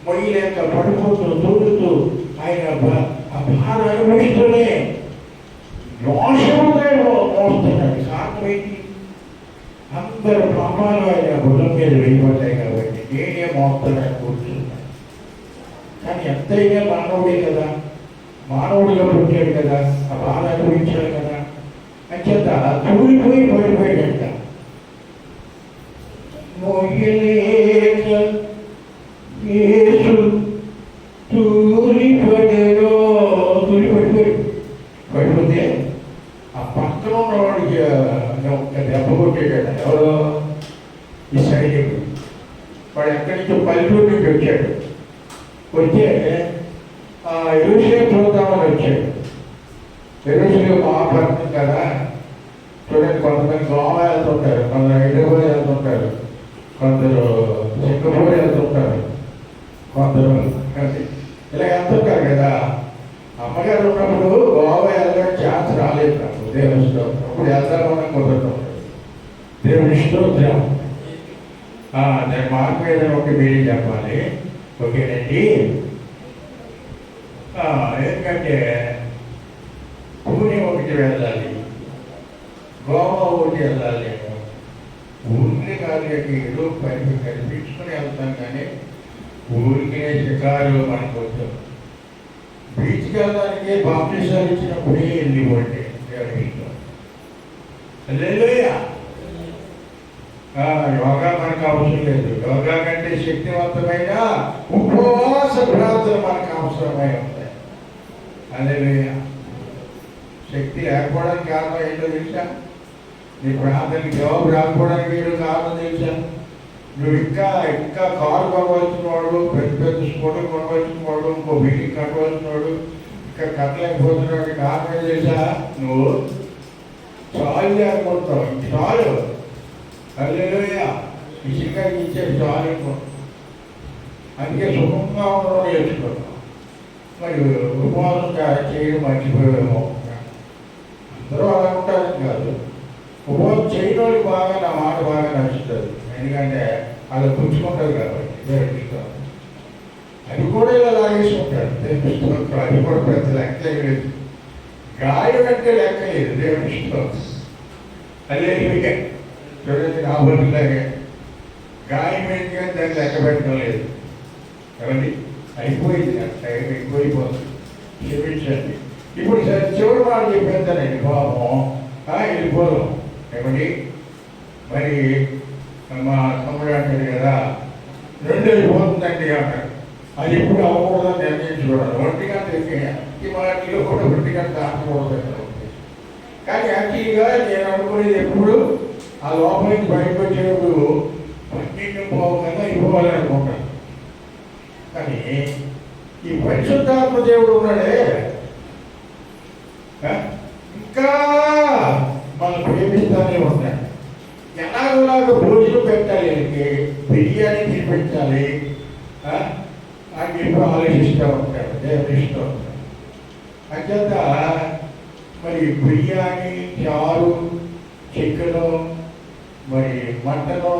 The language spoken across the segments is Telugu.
మొయ్యలేక పడిపోతూ తూలుతూ ఆయన భారం అనుభవిస్తూనే దోషముగా మోస్తున్నాడు. కారణం ఏంటి? అందరు పాపాలు ఆయన భుజం మీద వెళ్ళిపోతాయి కాబట్టి నేనే మోస్తున్నాను కూర్చున్నాను. కానీ ఎంతైనా మానవుడే కదా, మానవుడిగా పుట్టాడు కదా, ఆ బాధ అనుభవించాడు కదా, అంచేత తూలిపోయి పడిపోయాడంట. మొయ్యలేక యేసు తూలిపడేలో పడిపోతే ఆ పక్కన ఉన్నవాడికి ఒక దెబ్బ కొట్టేటాడు. ఎవరో ఈ సైనికుడు. వాడు ఎక్కడి నుంచో పల్లెటూరు నుంచి వచ్చాడు. వచ్చే ఎరుసలేము చూద్దామని వచ్చాడు. ఎరుసలేము మహాపట్నం కదా. చూడండి, కొంతమంది గోవా వెళ్తుంటారు, కొందరు హైదరాబాద్ వెళ్తుంటారు, కొందరు సింగపూర్ వెళ్తుంటారు, కొందరు ఇలా వెళ్తుంటారు కదా. అమ్మగారు ఉన్నప్పుడు గోవా వెళ్ళడం ఛాన్స్ రాలేదు నాకు. దేవుని స్తోత్రం. అప్పుడు వెళ్దామని కుదరడం. దేవుని స్తోత్రం. దాని మార్పు ఏదైనా ఒక మీరే చెప్పాలి. ఓకేనండి. ఎందుకంటే పూణె ఒకటి వెళ్ళాలి, గోవా ఒకటి వెళ్ళాలి. ఊరికి కాదు, ఏదో పని కనిపించుకుని వెళ్తాం. కానీ ఊరికే షికారు మనకు వచ్చాం. బీచ్కి వెళ్ళడానికి బాప్టిజాలు ఇచ్చినప్పుడే వెళ్ళిపోండి. యోగా మనకు అవసరం లేదు. యోగా కంటే శక్తివంతమైన ఉపవాస ప్రార్థన మనకు అవసరమై ఉంటాయి. హల్లెలూయా. శక్తి లేకపోవడానికి కారణం ఏంటో తెలుసా? నీ ప్రార్థనకి జవాబు రాకపోవడానికి ఏదో కారణం తెలుసా? నువ్వు ఇంకా కారు కొనవలసిన వాడు, పెద్ద పెద్ద స్కూటర్ కొనవలసిన వాడు, ఇంకో బిల్డింగ్ కట్టవలసిన వాడు, ఇంకా కట్టలేకపోతున్నాడు. కారణం తెలుసా? నువ్వు చాలు లేకపోతావు. చాలు. హల్లెలూయా. ఇసుగా ఇచ్చే చాలు. అందుకే సుఖంగా ఉండడం నేర్చుకున్నాం. మరి ఉపవాసం చేయడం మర్చిపోయాము. అందరూ అలా ఉంటారని కాదు. ఉపవాసం చేయడం వాళ్ళకి బాగా నా మాట బాగా నచ్చుతుంది. ఎందుకంటే అలా పుచ్చుకుంటారు కాబట్టి. దేవుడిస్తాం. అది కూడా ఇలా లాగేసుకుంటారు. అది కూడా పెద్ద లెక్క లేదు. గాయం అంటే లెక్క లేదు. దేవుడి ఇష్టం. అదే చూడండి, కాబోతులాగే గాయం ఏంటి కానీ దాన్ని లెక్క పెట్టడం లేదు. ఏమండి? అయిపోయింది. టైం ఎక్కువైపోతుంది. క్షమించండి. ఇప్పుడు చివరి మాట చెప్పేస్తానండి. పాపం వెళ్ళిపోదాం. ఏమండి? మరి మా తమ్ముడు అంటాడు కదా, 2 వెళ్ళిపోతుందండి అన్నాడు. అది ఎప్పుడు అవ్వకూడదని నిర్ణయించుకోవడం. 1 గంట ఈ మాటలో కూడా 1 గంట దాటకూడదు. కానీ యాక్చువల్గా నేను అనుకునేది ఎప్పుడు ఆ లోపల నుంచి బయటకు వచ్చేటప్పుడు 12:15 కన్నా అయిపోవాలని అనుకుంటాను. కానీ ఈ పరిశుద్ధాత్మ దేవుడు ఉన్నాడే, ఇంకా మనం ప్రేమిస్తానే ఉంటాడు. ఎలాగోలాగా భోజనం పెట్టాలి, బిర్యానీ తినిపించాలి అని చెప్పి ఆలోచిస్తూ ఉంటాడు. దేవుని ఇష్టం ఉంటాడు. అంచేత మరి బిర్యానీ, చారు, చికెను, మరి మటను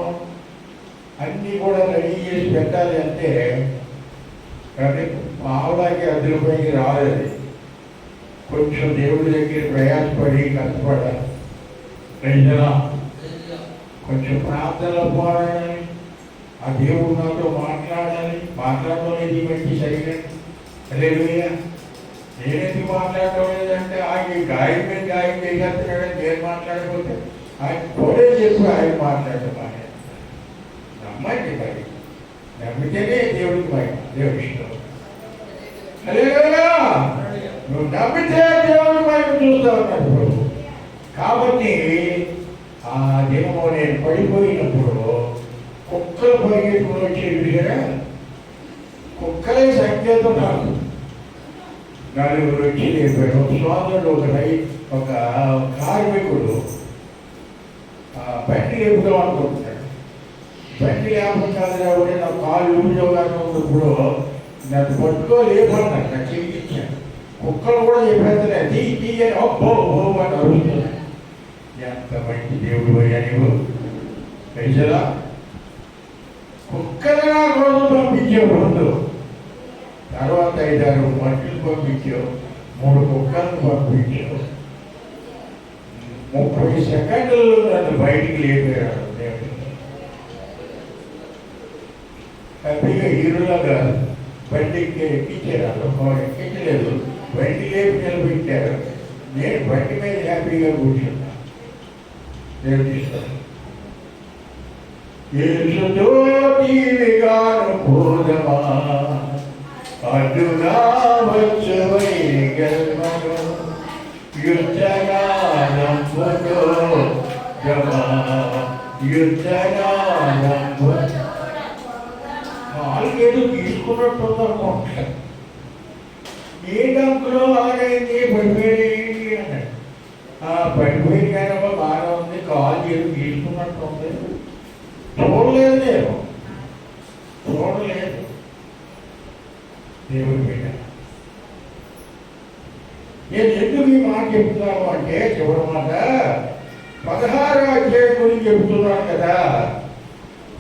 అన్నీ కూడా రెడీ చేసి పెట్టాలి అంటే పావులాకి 10 రూపాయలకి రాలేదు. కొంచెం దేవుడి దగ్గర ప్రయాసపడి కష్టపడాలి. ప్రజలా కొంచెం ప్రార్థనలో పోరాడాలి. ఆ దేవుడు నాతో మాట్లాడాలి. మాట్లాడడం లేదు మంచి సరిగ్గా. హల్లెలూయా. నేనెందుకు మాట్లాడటం లేదంటే ఆయన గాయం మీద గాయం చేసేస్తున్నాడని నేను మాట్లాడకపోతే ఆయన కూడా చెప్పి ఆయన మాట్లాడటం ఆయన నమ్మండి. మరి నమ్మితేనే దేవుడికి భయం. దేవుడి ఇష్టం. హల్లెలూయా. నువ్వు నమ్మితే దేవుడి భయం చూస్తూ ఉన్నాడు ప్రభు. కాబట్టి ఆ దినము నేను పడిపోయినప్పుడు కుక్కలు పరిగెత్తుకుని వచ్చేది కదా, కుక్కలే సంకేతం నాకు. 4 వచ్చి లేపాడు. సోదరుడు ఒక కార్మికుడు బండి లేపుదాం అనుకుంటున్నాడు. బండి లేకుండా కాబట్టి నా కాలు ఉద్యోగాన్ని ఉన్నప్పుడు నన్ను పట్టుకో లేపన్నాడు. నాకు చెల్లించాను. కుక్కలు కూడా చెప్పేస్తానే తీయని అబ్బో అని అడుగుతున్నాను. ఎంత మంచి దేవుడు అయ్యా నీవు. ప్రజలా కుక్కలుగా రోజు పంపించే ముందు తర్వాత 5-6 మనుషులు పంపించావు, 3 కుక్కలను పంపించావు. 30 సెకండ్లు నన్ను బయటికి లేపారు. హ్యాపీగా హీరోలాగా బండికి ఎక్కించారు. ఎక్కించలేదు, బండి లేపి నిలబెట్టారు. నేను బండి మీద హ్యాపీగా కూర్చున్నా. నేను తీస్తాను యేసుతోటివిగాను బోధమా అడ్డుగా వచ్చవై గల్మను యుద్ధగానంబుతో గమా యుద్ధగానంబు నాలుగేదో తీసుకున్నట్టు అనుకుంటాను. ఏ డంకులో అలాగైంది పడిపోయి అన్నాడు. పడిపోయింది కానీ బాగా ఉంది, కాలు ఏదో తీసుకున్నట్టు ఉంది. చూడలేదు, చూడలేదు. దేవుడి బిడ్డ, నేను ఎందుకు ఈ మాట చెప్తున్నాను అంటే, చివరి మాట 16వ అధ్యాయం గురించి చెప్తున్నాను కదా.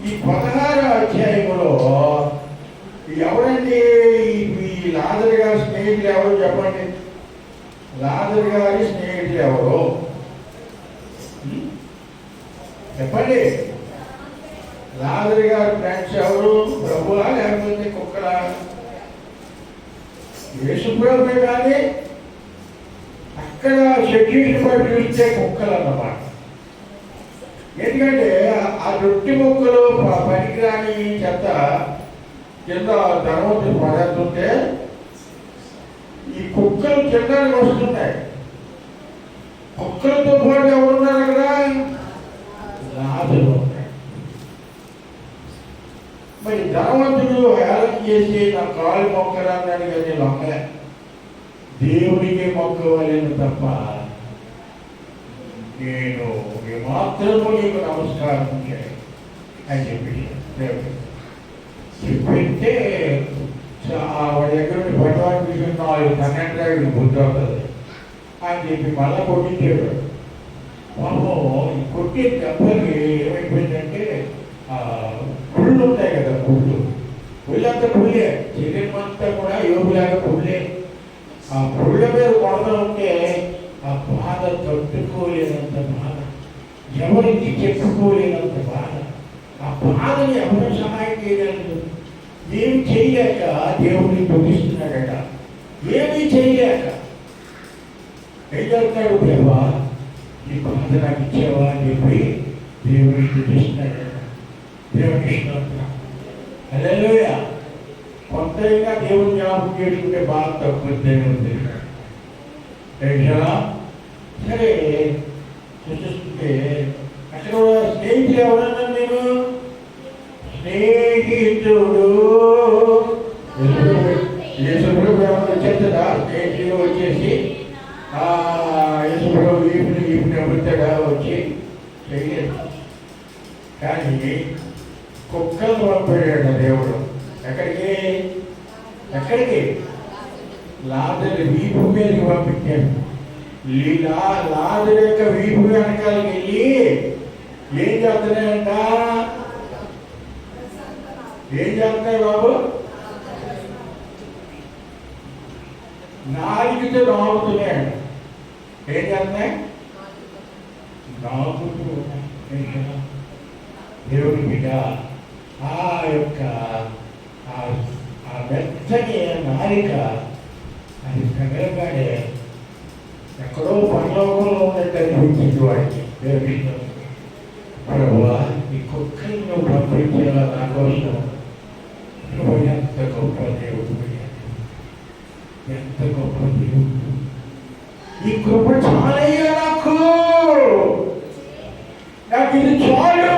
ఈ 16వ అధ్యాయంలో ఎవరండి ఈ లాజరు గారి స్నేహితులు ఎవరు చెప్పండి? లాజరు గారి స్నేహితులు ఎవరు చెప్పండి? లాజరు గారి ఫ్రెండ్స్ ఎవరు? ప్రభువా లేకపోతే కుక్కలా? యేసు ప్రభువే. కానీ అక్కడ షెడ్యూల్ బట్టి చూస్తే కుక్కలు అన్నమాట. ఎందుకంటే ఆ రొట్టె ముక్కలు పనికిరాని చెత్త కింద ధనవంతులు పడేస్తుంటే ఈ కుక్కలు కిందకి వస్తున్నాయి. కుక్కలతో పాటు ఎవరున్నారు అక్కడ? లాజరు. మరి ధనవంతుడు హేళన చేసి నా కాలు మొక్కరాదని కానీ లొంగలే. దేవుడికి మొక్కవలేను తప్ప నేను ఏమాత్రము నీకు నమస్కారం చేయాలి అని చెప్పి దేవుడు చెప్తే వాడి దగ్గర పట్టవాడి విషయం 4-12 బుద్ధి అవుతుంది అని చెప్పి మళ్ళా కొట్టించాడు. పాపం కొట్టే దెబ్బకి ఏమైపోయిందంటే పుళ్ళు ఉంటాయి కదా, పుళ్ళంతా పుల్లే, శరీరమంతా కూడా యోగులాగా పుల్లే. ఆ పుళ్ళ మీద కొడతా ఉంటే ఆ బాధ తట్టుకోలేనంత బాధ, ఎవరికి చెప్పుకోలేనంత బాధ. ఆ బాధని ఎవరు సహాయం చేయలేదు. ఏమి చేయలేక దేవుడిని దుఃఖిస్తున్నాడట. ఏమీ చేయలేక ఏం చెప్తాడు? దేవా ఈ బాధ నాకు ఇచ్చేవా అని చెప్పి దేవుడిని దుఃఖిస్తున్నాడట. దేవుని హల్లెలూయా. కొంతైనా దేవుని జ్ఞాపకం చేసుకుంటే బాగా తక్కువ ఉంది. సరే చూస్తుంటే అక్కడ స్నేహితులు ఎవరన్నా? నేను స్నేహితుడు యేసుప్రభు వచ్చేస్తాడా? స్నేహితులు వచ్చేసి యేసుప్రభు వీపుని ఎవరుతాడా? వచ్చి చేయలేదు. కానీ కుక్కలు పంపాడు దేవుడు. ఎక్కడికి? లాజరు వీపు మీదకి పంపించాడు. లాజరు యొక్క వీపు వెనకాలకి వెళ్ళి ఏం చేస్తున్నాయంట? ఏం చేస్తున్నాయి బాబు? నాలుగుతో నాగుతున్నాయంట. ఏం చేస్తున్నాయి? నాగుతూ ఉన్నాయి. దేవుడి బిడ్డ, ఆ యొక్క ఆ మెత్తని నాలిక అది తగలగానే ఎక్కడో పరలోకంలో ఉన్నట్టు అనిపించింది వాడికి. దేవుడి ప్రభువా ఈ కుక్కలను పంపించేలా నా కోసం ప్రభు ఎంత గొప్ప దేవుడు, ఎంత గొప్ప దేవుడు. ఈ కృప చాలయ్యా, నాకు ఇది చాలు.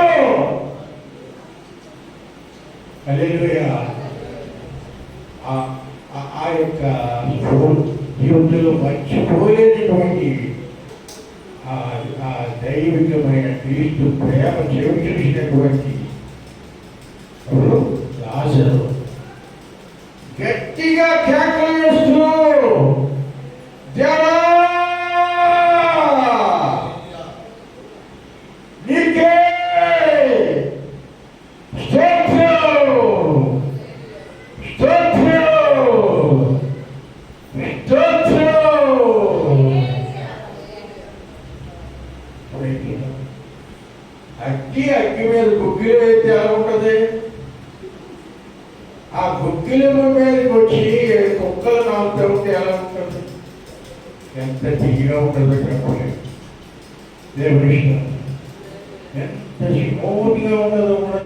హల్లెలూయా. ఆ యొక్క జీవితంలో మర్చిపోలేనటువంటి ఆ దైవికమైన క్రీస్తు ప్రేమ చూసినటువంటి లాజరు గట్టిగా కేకలు వేస్తూ దేవా నీకే స్తోత్రం, స్తోత్రం, పైకి. అగ్గి మీద గుగ్గిలు అయితే ఎలా ఉంటుంది? ఆ గుగ్గిల మీదకి వచ్చి కుక్కలు నాలుగుతూ ఉంటే ఎలా ఉంటుంది? ఎంత తీయగా ఉంటుందో చెప్పలేదు. దేవుడి ఎంత స్మూత్గా ఉండదో కూడా